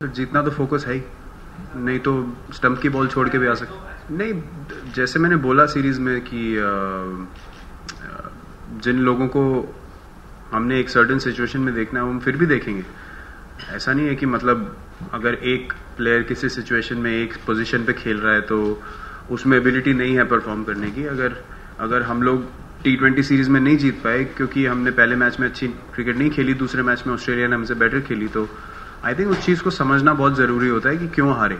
तो जीतना तो फोकस है ही, नहीं तो स्टंप की बॉल छोड़ के भी आ सकते। नहीं, जैसे मैंने बोला सीरीज में कि जिन लोगों को हमने एक सर्टेन सिचुएशन में देखना है वो हम फिर भी देखेंगे। ऐसा नहीं है कि मतलब अगर एक प्लेयर किसी सिचुएशन में एक पोजीशन पे खेल रहा है तो उसमें एबिलिटी नहीं है परफॉर्म करने की। अगर हम लोग T20 सीरीज में नहीं जीत पाए क्योंकि हमने पहले मैच में अच्छी क्रिकेट नहीं खेली, दूसरे मैच में ऑस्ट्रेलिया ने हमसे बेटर खेली, तो आई थिंक उस चीज़ को समझना बहुत ज़रूरी होता है कि क्यों हारे।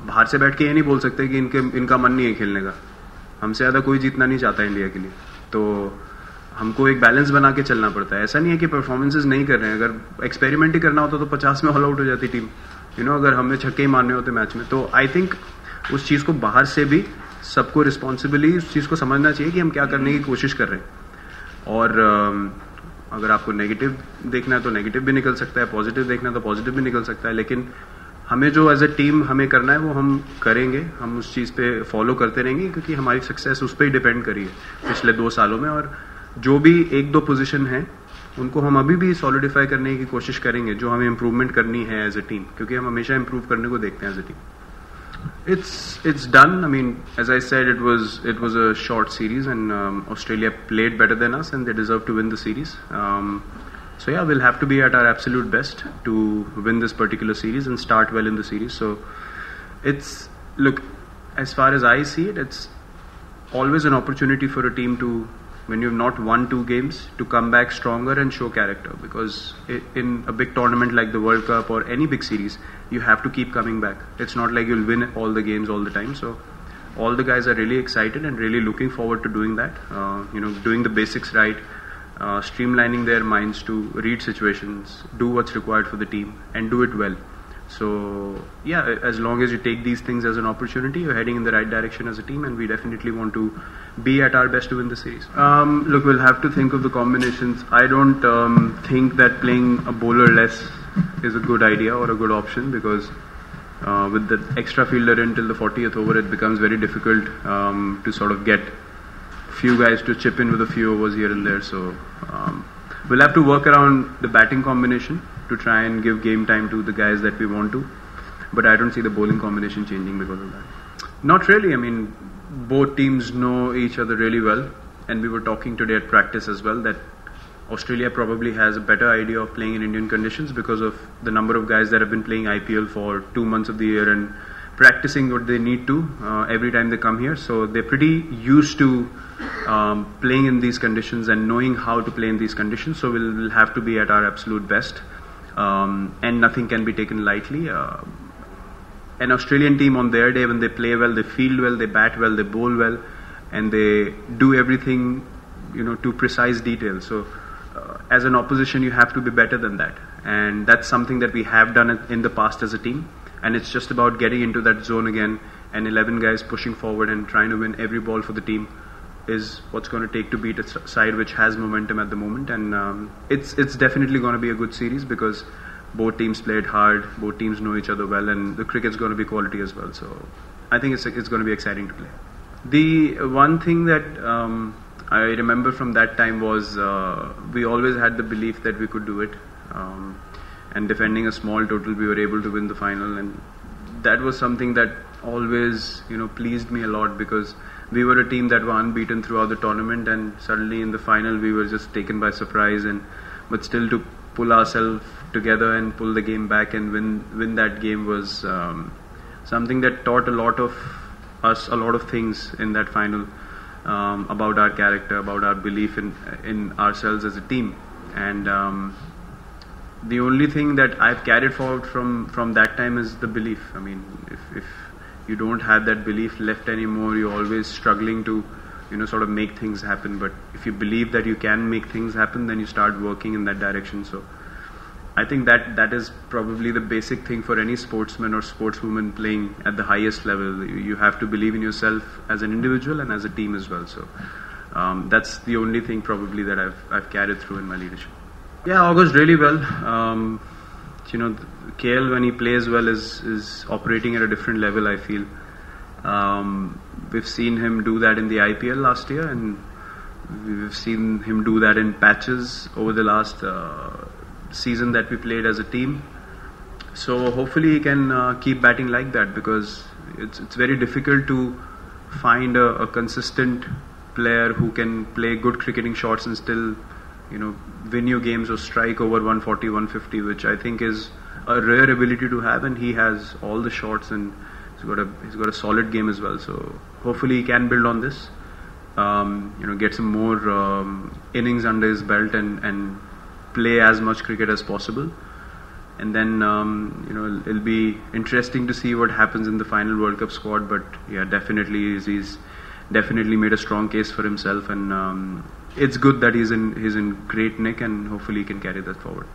बाहर से बैठ के ये नहीं बोल सकते कि इनका मन नहीं है खेलने का। हमसे ज़्यादा कोई जीतना नहीं चाहता इंडिया के लिए, तो हमको एक बैलेंस बना के चलना पड़ता है। ऐसा नहीं है कि परफॉर्मेंसेज नहीं कर रहे हैं। अगर एक्सपेरिमेंट ही करना होता तो 50 में ऑल आउट हो जाती टीम, अगर हमें छक्के ही मारने होते मैच में। तो आई थिंक उस चीज़ को बाहर से भी सबको रिस्पॉन्सिबली उस चीज़ को समझना चाहिए कि हम क्या करने की कोशिश कर रहे हैं। और अगर आपको नेगेटिव देखना है तो नेगेटिव भी निकल सकता है, पॉजिटिव देखना है तो पॉजिटिव भी निकल सकता है, लेकिन हमें जो एज अ टीम हमें करना है वो हम करेंगे। हम उस चीज़ पे फॉलो करते रहेंगे क्योंकि हमारी सक्सेस उस पर ही डिपेंड करी है पिछले 2 सालों में। और जो भी 1-2 पोजीशन है उनको हम अभी भी सॉलिडिफाई करने की कोशिश करेंगे, जो हमें इम्प्रूवमेंट करनी है एज अ टीम, क्योंकि हम हमेशा इम्प्रूव करने को देखते हैं as a team. It's done. I mean, as I said, it was a short series, and Australia played better than us, and they deserve to win the series. So yeah, we'll have to be at our absolute best to win this particular series and start well in the series. So look, as far as I see it, it's always an opportunity for a team to, when you've not won 2 games, to come back stronger and show character. Because in a big tournament like the World Cup or any big series, you have to keep coming back. It's not like you'll win all the games all the time. So all the guys are really excited and really looking forward to doing that. Doing the basics right, streamlining their minds to read situations, do what's required for the team, and do it well. So yeah, as long as you take these things as an opportunity, you're heading in the right direction as a team, and we definitely want to be at our best to win the series. Look, we'll have to think of the combinations. I don't think that playing a bowler less is a good idea or a good option, because with the extra fielder in till the 40th over, it becomes very difficult to sort of get few guys to chip in with a few overs here and there. So we'll have to work around the batting combination to try and give game time to the guys that we want to, but I don't see the bowling combination changing because of that. Not really. I mean, both teams know each other really well, and we were talking today at practice as well that Australia probably has a better idea of playing in Indian conditions because of the number of guys that have been playing IPL for 2 months of the year and practicing what they need to every time they come here. So they're pretty used to playing in these conditions and knowing how to play in these conditions. So we'll have to be at our absolute best, and nothing can be taken lightly. An Australian team on their day, when they play well, they field well, they bat well, they bowl well, and they do everything to precise detail. So as an opposition, you have to be better than that, and that's something that we have done in the past as a team. And it's just about getting into that zone again, and 11 guys pushing forward and trying to win every ball for the team is what's going to take to beat a side which has momentum at the moment. And it's definitely going to be a good series because both teams played hard, both teams know each other well, and the cricket's going to be quality as well. So I think it's going to be exciting to play. The one thing that I remember from that time was we always had the belief that we could do it. And defending a small total, we were able to win the final, and that was something that always pleased me a lot, because we were a team that were unbeaten throughout the tournament, and suddenly in the final we were just taken by surprise. But still, to pull ourselves together and pull the game back and win that game was something that taught a lot of us a lot of things in that final, about our character, about our belief in ourselves as a team. And the only thing that I've carried forward from that time is the belief. I mean, if you don't have that belief left anymore, you're always struggling to sort of make things happen. But if you believe that you can make things happen, then you start working in that direction. So I think that is probably the basic thing for any sportsman or sportswoman playing at the highest level. You have to believe in yourself as an individual and as a team as well. So that's the only thing probably that I've carried through in my leadership. Yeah, August really well. KL, when he plays well, is operating at a different level, I feel. We've seen him do that in the IPL last year, and we've seen him do that in patches over the last season that we played as a team. So hopefully he can keep batting like that, because it's very difficult to find a consistent player who can play good cricketing shots and still, you know, win you games or strike over 140, 150, which I think is a rare ability to have, and he has all the shots, and he's got a solid game as well. So hopefully he can build on this, you know, get some more innings under his belt and play as much cricket as possible. And then, you know, it'll be interesting to see what happens in the final World Cup squad. But yeah, definitely he's definitely made a strong case for himself, and it's good that he's in great nick, and hopefully he can carry that forward.